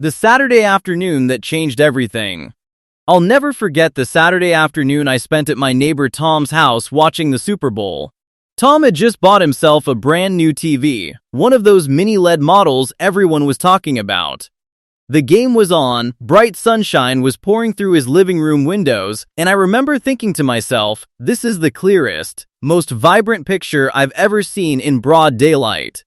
The Saturday afternoon that changed everything. I'll never forget the Saturday afternoon I spent at my neighbor Tom's house watching the Super Bowl. Tom had just bought himself a brand new TV, one of those mini LED models everyone was talking about. The game was on, bright sunshine was pouring through his living room windows, and I remember thinking to myself, this is the clearest, most vibrant picture I've ever seen in broad daylight.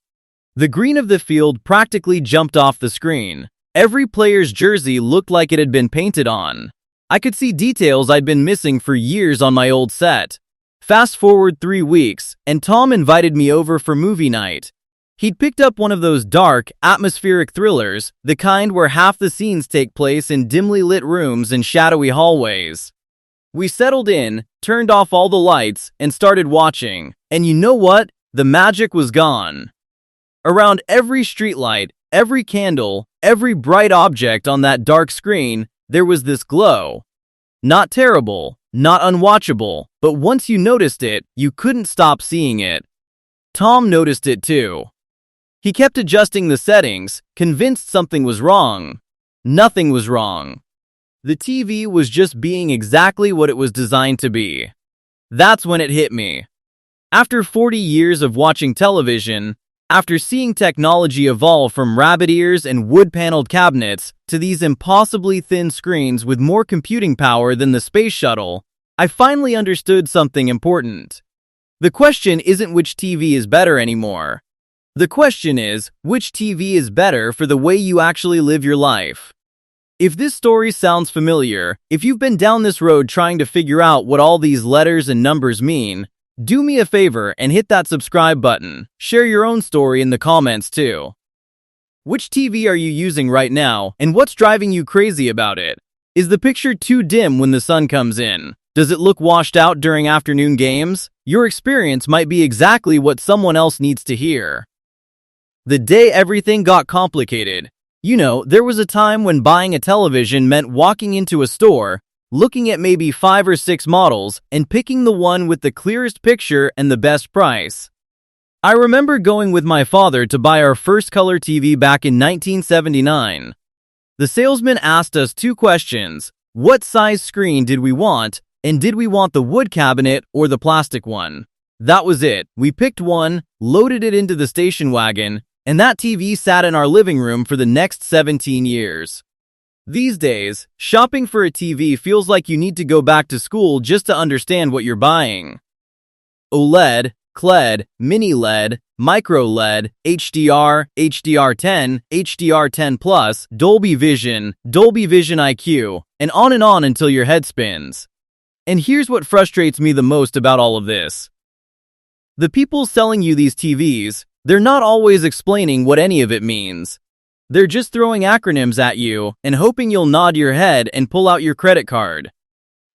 The green of the field practically jumped off the screen. Every player's jersey looked like it had been painted on. I could see details I'd been missing for years on my old set. Fast forward 3 weeks, and Tom invited me over for movie night. He'd picked up one of those dark, atmospheric thrillers, the kind where half the scenes take place in dimly lit rooms and shadowy hallways. We settled in, turned off all the lights, and started watching. And you know what? The magic was gone. Around every streetlight, every candle, every bright object on that dark screen, there was this glow. Not terrible, not unwatchable, but once you noticed it, you couldn't stop seeing it. Tom noticed it too. He kept adjusting the settings, convinced something was wrong. Nothing was wrong. The TV was just being exactly what it was designed to be. That's when it hit me. After 40 years of watching television, after seeing technology evolve from rabbit ears and wood-paneled cabinets to these impossibly thin screens with more computing power than the space shuttle, I finally understood something important. The question isn't which TV is better anymore. The question is, which TV is better for the way you actually live your life? If this story sounds familiar, if you've been down this road trying to figure out what all these letters and numbers mean, do me a favor and hit that subscribe button. Share your own story in the comments too. Which TV are you using right now, and what's driving you crazy about it? Is the picture too dim when the sun comes in? Does it look washed out during afternoon games? Your experience might be exactly what someone else needs to hear. The day everything got complicated. You know, there was a time when buying a television meant walking into a store, looking at maybe 5 or 6 models, and picking the one with the clearest picture and the best price. I remember going with my father to buy our first color TV back in 1979. The salesman asked us 2 questions. What size screen did we want, and did we want the wood cabinet or the plastic one? That was it. We picked one, loaded it into the station wagon, and that TV sat in our living room for the next 17 years. These days, shopping for a TV feels like you need to go back to school just to understand what you're buying. OLED, QLED, Mini LED, Micro LED, HDR, HDR10, HDR10+, Dolby Vision, Dolby Vision IQ, and on until your head spins. And here's what frustrates me the most about all of this. The people selling you these TVs, they're not always explaining what any of it means. They're just throwing acronyms at you and hoping you'll nod your head and pull out your credit card.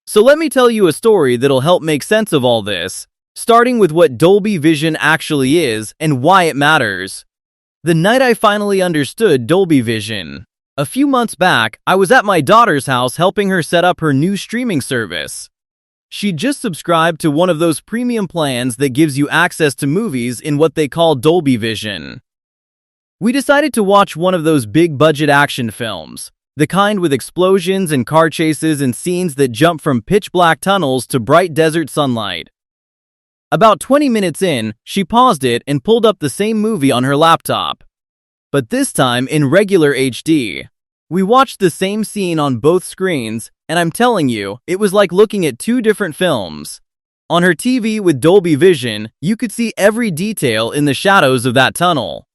So let me tell you a story that'll help make sense of all this, starting with what Dolby Vision actually is and why it matters. The night I finally understood Dolby Vision. A few months back, I was at my daughter's house helping her set up her new streaming service. She'd just subscribed to one of those premium plans that gives you access to movies in what they call Dolby Vision. We decided to watch one of those big-budget action films, the kind with explosions and car chases and scenes that jump from pitch-black tunnels to bright desert sunlight. About 20 minutes in, she paused it and pulled up the same movie on her laptop. But this time in regular HD. We watched the same scene on both screens, and I'm telling you, it was like looking at 2 different films. On her TV with Dolby Vision, you could see every detail in the shadows of that tunnel.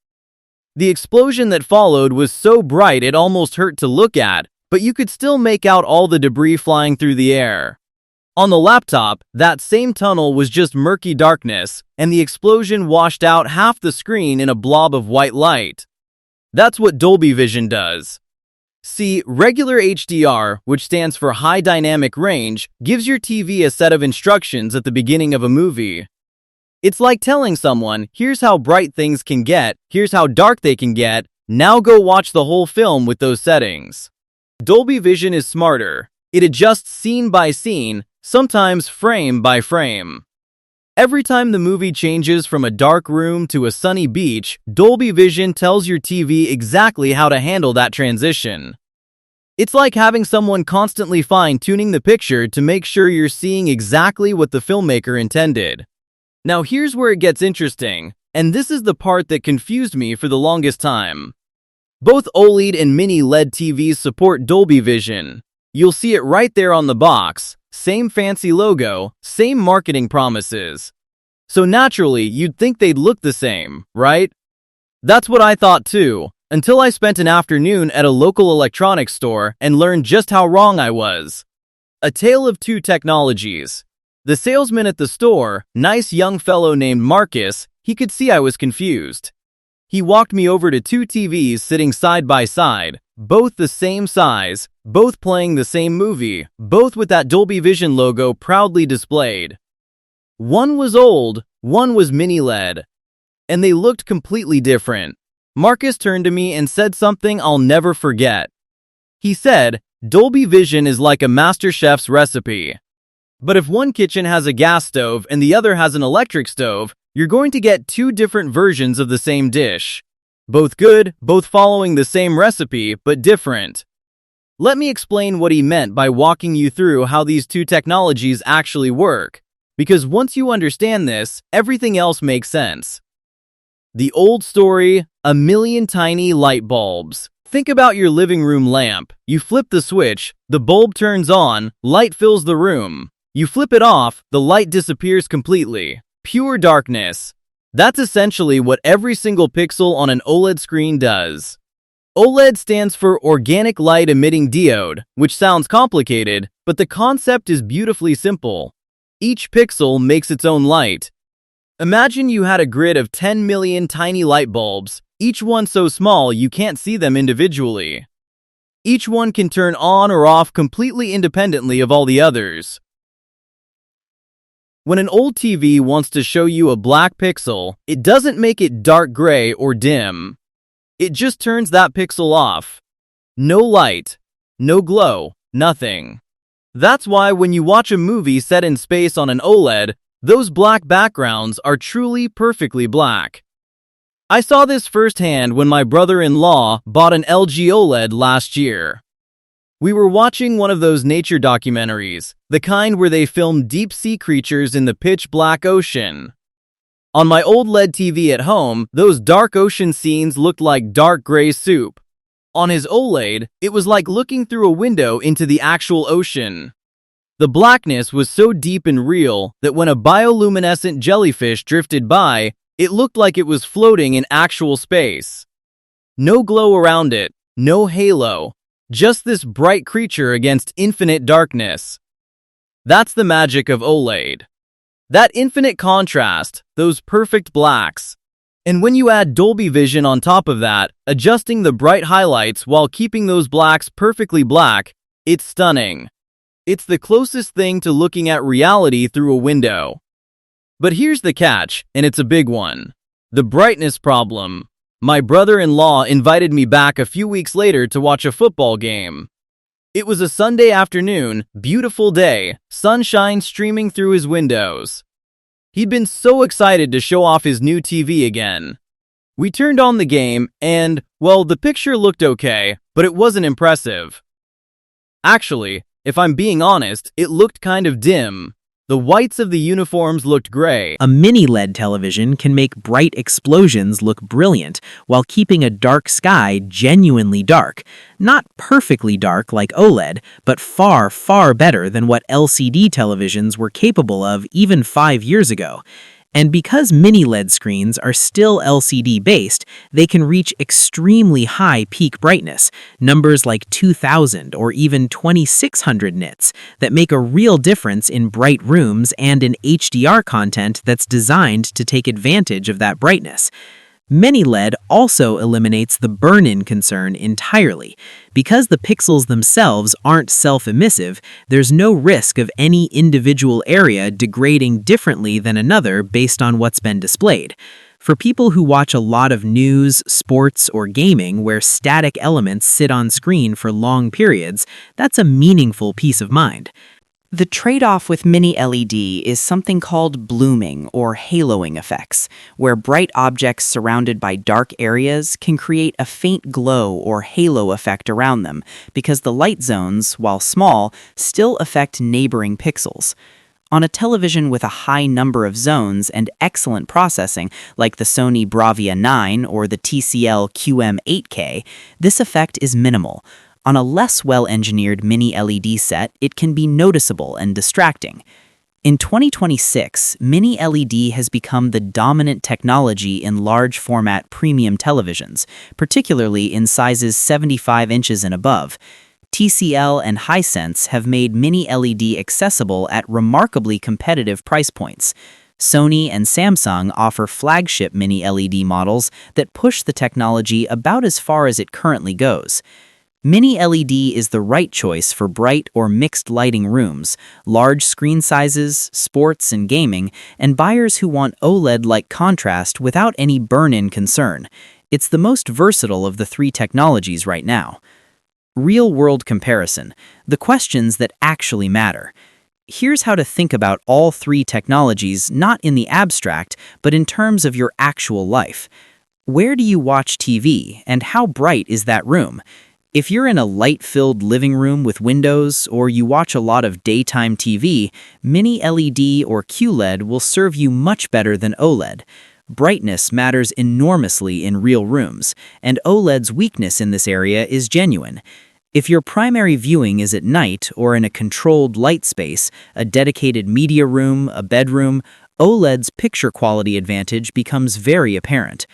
The explosion that followed was so bright it almost hurt to look at, but you could still make out all the debris flying through the air. On the laptop, that same tunnel was just murky darkness, and the explosion washed out half the screen in a blob of white light. That's what Dolby Vision does. See, regular HDR, which stands for High Dynamic Range, gives your TV a set of instructions at the beginning of a movie. It's like telling someone, here's how bright things can get, here's how dark they can get, now go watch the whole film with those settings. Dolby Vision is smarter. It adjusts scene by scene, sometimes frame by frame. Every time the movie changes from a dark room to a sunny beach, Dolby Vision tells your TV exactly how to handle that transition. It's like having someone constantly fine-tuning the picture to make sure you're seeing exactly what the filmmaker intended. Now here's where it gets interesting, and this is the part that confused me for the longest time. Both OLED and mini LED TVs support Dolby Vision. You'll see it right there on the box, same fancy logo, same marketing promises. So naturally, you'd think they'd look the same, right? That's what I thought too, until I spent an afternoon at a local electronics store and learned just how wrong I was. A tale of two technologies. The salesman at the store, nice young fellow named Marcus, he could see I was confused. He walked me over to two TVs sitting side by side, both the same size, both playing the same movie, both with that Dolby Vision logo proudly displayed. One was old, one was mini LED, and they looked completely different. Marcus turned to me and said something I'll never forget. He said, "Dolby Vision is like a master chef's recipe. But if one kitchen has a gas stove and the other has an electric stove, you're going to get two different versions of the same dish. Both good, both following the same recipe, but different." Let me explain what he meant by walking you through how these two technologies actually work, because once you understand this, everything else makes sense. The old story, a million tiny light bulbs. Think about your living room lamp. You flip the switch, the bulb turns on, light fills the room. You flip it off, the light disappears completely. Pure darkness. That's essentially what every single pixel on an OLED screen does. OLED stands for Organic Light Emitting Diode, which sounds complicated, but the concept is beautifully simple. Each pixel makes its own light. Imagine you had a grid of 10 million tiny light bulbs, each one so small you can't see them individually. Each one can turn on or off completely independently of all the others. When an old TV wants to show you a black pixel, it doesn't make it dark gray or dim. It just turns that pixel off. No light, no glow, nothing. That's why when you watch a movie set in space on an OLED, those black backgrounds are truly perfectly black. I saw this firsthand when my brother-in-law bought an LG OLED last year. We were watching one of those nature documentaries, the kind where they film deep-sea creatures in the pitch-black ocean. On my old LED TV at home, those dark ocean scenes looked like dark gray soup. On his OLED, it was like looking through a window into the actual ocean. The blackness was so deep and real that when a bioluminescent jellyfish drifted by, it looked like it was floating in actual space. No glow around it, no halo, just this bright creature against infinite darkness. That's the magic of OLED. That infinite contrast, those perfect blacks. And when you add Dolby Vision on top of that, adjusting the bright highlights while keeping those blacks perfectly black, it's stunning. It's the closest thing to looking at reality through a window. But here's the catch, and it's a big one. The brightness problem. My brother-in-law invited me back a few weeks later to watch a football game. It was a Sunday afternoon, beautiful day, sunshine streaming through his windows. He'd been so excited to show off his new TV again. We turned on the game and, well, the picture looked okay, but it wasn't impressive. Actually, if I'm being honest, it looked kind of dim. The whites of the uniforms looked gray. A mini LED television can make bright explosions look brilliant while keeping a dark sky genuinely dark. Not perfectly dark like OLED, but far, far better than what LCD televisions were capable of even 5 years ago. And because mini LED screens are still LCD-based, they can reach extremely high peak brightness, numbers like 2000 or even 2600 nits, that make a real difference in bright rooms and in HDR content that's designed to take advantage of that brightness. Mini LED also eliminates the burn-in concern entirely. Because the pixels themselves aren't self-emissive, there's no risk of any individual area degrading differently than another based on what's been displayed. For people who watch a lot of news, sports, or gaming where static elements sit on screen for long periods, that's a meaningful peace of mind. The trade-off with mini LED is something called blooming or haloing effects, where bright objects surrounded by dark areas can create a faint glow or halo effect around them because the light zones, while small, still affect neighboring pixels. On a television with a high number of zones and excellent processing, like the Sony Bravia 9 or the TCL QM8K, this effect is minimal. On a less well-engineered mini LED set, it can be noticeable and distracting. In 2026, mini LED has become the dominant technology in large-format premium televisions, particularly in sizes 75 inches and above. TCL and Hisense have made mini LED accessible at remarkably competitive price points. Sony and Samsung offer flagship mini LED models that push the technology about as far as it currently goes. Mini LED is the right choice for bright or mixed lighting rooms, large screen sizes, sports and gaming, and buyers who want OLED-like contrast without any burn-in concern. It's the most versatile of the three technologies right now. Real-world comparison, the questions that actually matter. Here's how to think about all three technologies not in the abstract, but in terms of your actual life. Where do you watch TV, and how bright is that room? If you're in a light-filled living room with windows, or you watch a lot of daytime TV, mini LED or QLED will serve you much better than OLED. Brightness matters enormously in real rooms, and OLED's weakness in this area is genuine. If your primary viewing is at night or in a controlled light space, a dedicated media room, a bedroom, OLED's picture quality advantage becomes very apparent.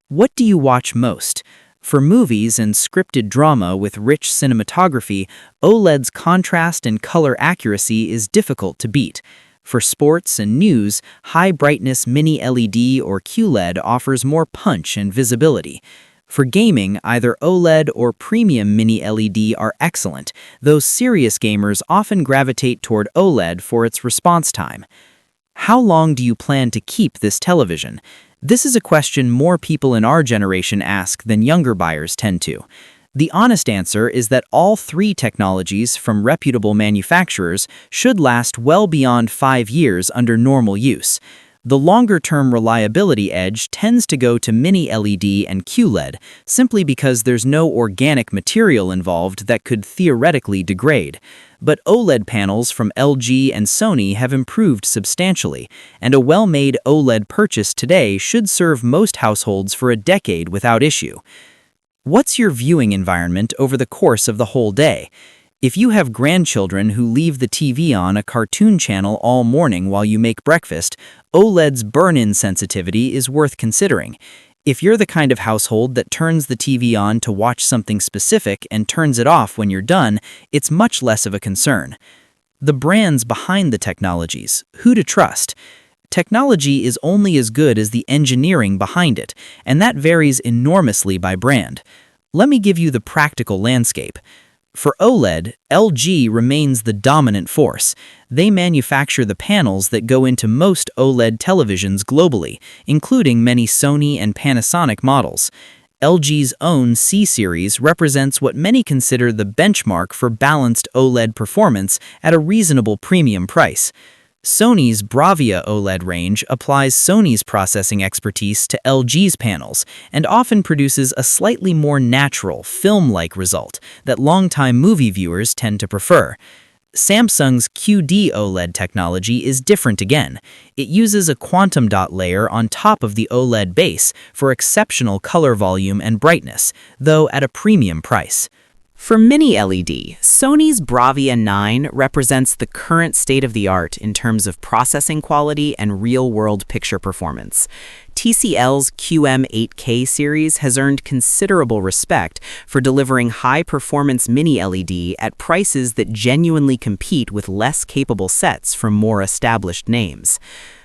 What do you watch most? For movies and scripted drama with rich cinematography, OLED's contrast and color accuracy is difficult to beat. For sports and news, high-brightness mini LED or QLED offers more punch and visibility. For gaming, either OLED or premium mini LED are excellent, though serious gamers often gravitate toward OLED for its response time. How long do you plan to keep this television? This is a question more people in our generation ask than younger buyers tend to. The honest answer is that all three technologies from reputable manufacturers should last well beyond 5 years under normal use. The longer-term reliability edge tends to go to mini LED and QLED, simply because there's no organic material involved that could theoretically degrade. But OLED panels from LG and Sony have improved substantially, and a well-made OLED purchase today should serve most households for a decade without issue. What's your viewing environment over the course of the whole day? If you have grandchildren who leave the TV on a cartoon channel all morning while you make breakfast, OLED's burn-in sensitivity is worth considering. If you're the kind of household that turns the TV on to watch something specific and turns it off when you're done, it's much less of a concern. The brands behind the technologies, who to trust? Technology is only as good as the engineering behind it, and that varies enormously by brand. Let me give you the practical landscape. For OLED, LG remains the dominant force. They manufacture the panels that go into most OLED televisions globally, including many Sony and Panasonic models. LG's own C-Series represents what many consider the benchmark for balanced OLED performance at a reasonable premium price. Sony's Bravia OLED range applies Sony's processing expertise to LG's panels and often produces a slightly more natural, film-like result that longtime movie viewers tend to prefer. Samsung's QD OLED technology is different again. It uses a quantum dot layer on top of the OLED base for exceptional color volume and brightness, though at a premium price. For mini LED, Sony's Bravia 9 represents the current state-of-the-art in terms of processing quality and real-world picture performance. TCL's QM8K series has earned considerable respect for delivering high-performance mini LED at prices that genuinely compete with less capable sets from more established names.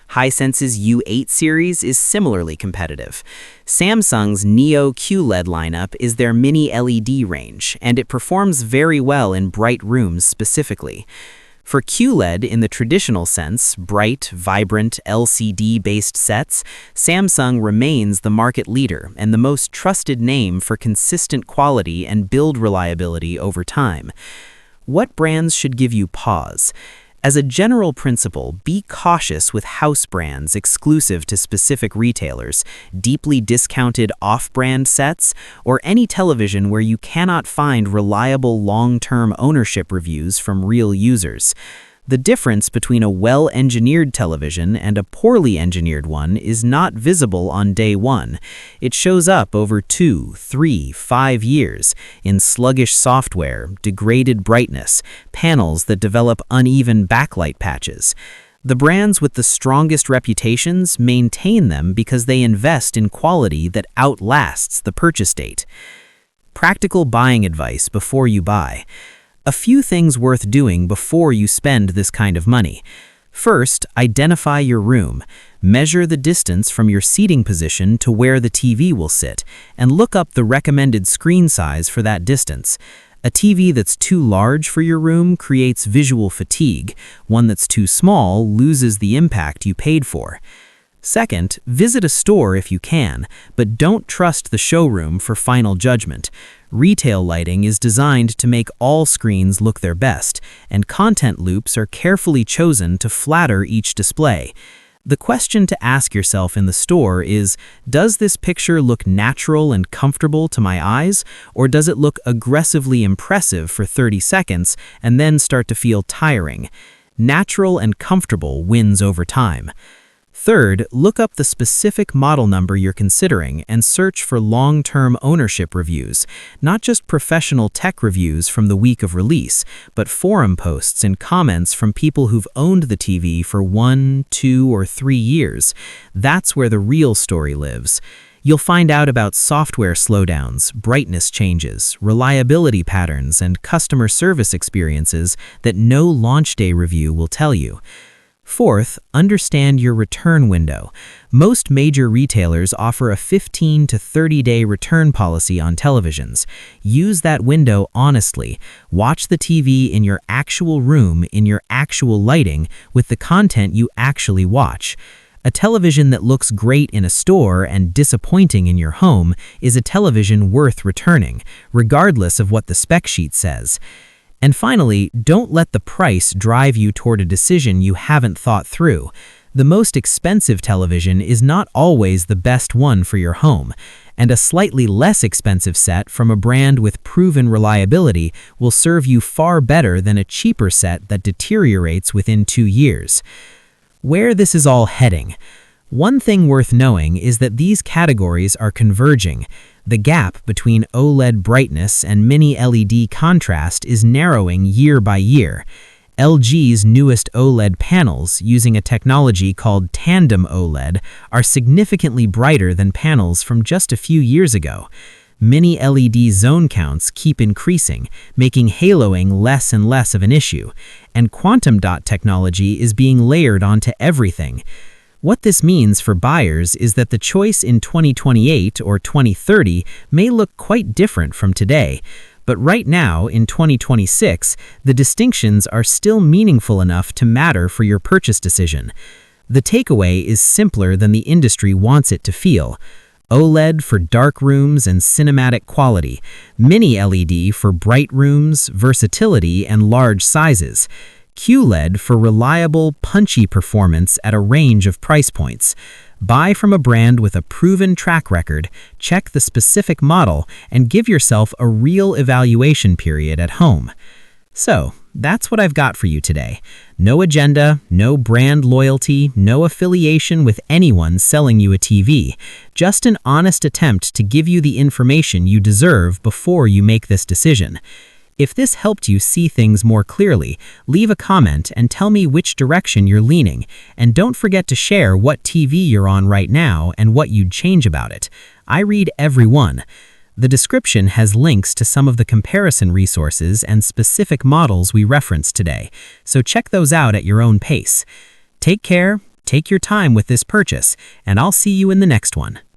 Hisense's U8 series is similarly competitive. Samsung's Neo QLED lineup is their mini LED range, and it performs very well in bright rooms specifically. For QLED in the traditional sense, bright, vibrant, LCD-based sets, Samsung remains the market leader and the most trusted name for consistent quality and build reliability over time. What brands should give you pause? As a general principle, be cautious with house brands exclusive to specific retailers, deeply discounted off-brand sets, or any television where you cannot find reliable long-term ownership reviews from real users. The difference between a well-engineered television and a poorly engineered one is not visible on day one. It shows up over 2, 3, 5 years in sluggish software, degraded brightness, panels that develop uneven backlight patches. The brands with the strongest reputations maintain them because they invest in quality that outlasts the purchase date. Practical buying advice before you buy. A few things worth doing before you spend this kind of money. First, identify your room. Measure the distance from your seating position to where the TV will sit, and look up the recommended screen size for that distance. A TV that's too large for your room creates visual fatigue. One that's too small loses the impact you paid for. Second, visit a store if you can, but don't trust the showroom for final judgment. Retail lighting is designed to make all screens look their best, and content loops are carefully chosen to flatter each display. The question to ask yourself in the store is, does this picture look natural and comfortable to my eyes, or does it look aggressively impressive for 30 seconds and then start to feel tiring? Natural and comfortable wins over time. Third, look up the specific model number you're considering and search for long-term ownership reviews, not just professional tech reviews from the week of release, but forum posts and comments from people who've owned the TV for 1, 2, or 3 years. That's where the real story lives. You'll find out about software slowdowns, brightness changes, reliability patterns, and customer service experiences that no launch day review will tell you. Fourth, understand your return window. Most major retailers offer a 15 to 30-day return policy on televisions. Use that window honestly. Watch the TV in your actual room, in your actual lighting, with the content you actually watch. A television that looks great in a store and disappointing in your home is a television worth returning, regardless of what the spec sheet says. And finally, don't let the price drive you toward a decision you haven't thought through. The most expensive television is not always the best one for your home, and a slightly less expensive set from a brand with proven reliability will serve you far better than a cheaper set that deteriorates within 2 years. Where this is all heading. One thing worth knowing is that these categories are converging. The gap between OLED brightness and mini LED contrast is narrowing year by year. LG's newest OLED panels, using a technology called tandem OLED, are significantly brighter than panels from just a few years ago. Mini LED zone counts keep increasing, making haloing less and less of an issue, and quantum dot technology is being layered onto everything. What this means for buyers is that the choice in 2028 or 2030 may look quite different from today, but right now, in 2026, the distinctions are still meaningful enough to matter for your purchase decision. The takeaway is simpler than the industry wants it to feel. OLED for dark rooms and cinematic quality, mini LED for bright rooms, versatility, and large sizes. QLED for reliable, punchy performance at a range of price points. Buy from a brand with a proven track record, check the specific model, and give yourself a real evaluation period at home. So, that's what I've got for you today. No agenda, no brand loyalty, no affiliation with anyone selling you a TV. Just an honest attempt to give you the information you deserve before you make this decision. If this helped you see things more clearly, leave a comment and tell me which direction you're leaning, and don't forget to share what TV you're on right now and what you'd change about it. I read every one. The description has links to some of the comparison resources and specific models we referenced today, so check those out at your own pace. Take care, take your time with this purchase, and I'll see you in the next one.